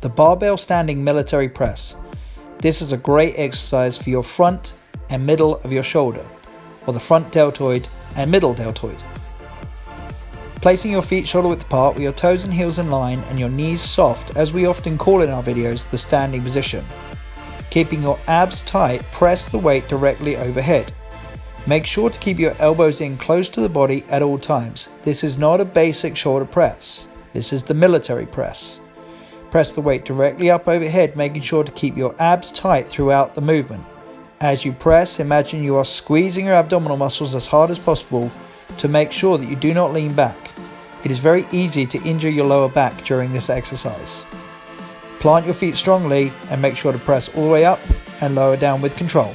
the barbell standing military press. This is a great exercise for your front and middle of your shoulder, or the front deltoid and middle deltoid. Placing your feet shoulder width apart with your toes and heels in line and your knees soft, as we often call in our videos the standing position. Keeping your abs tight, press the weight directly overhead. Make sure to keep your elbows in close to the body at all times. This is not a basic shoulder press. This is the military press. Press the weight directly up overhead, making sure to keep your abs tight throughout the movement. As you press, imagine you are squeezing your abdominal muscles as hard as possible to make sure that you do not lean back. It is very easy to injure your lower back during this exercise. Plant your feet strongly and make sure to press all the way up and lower down with control.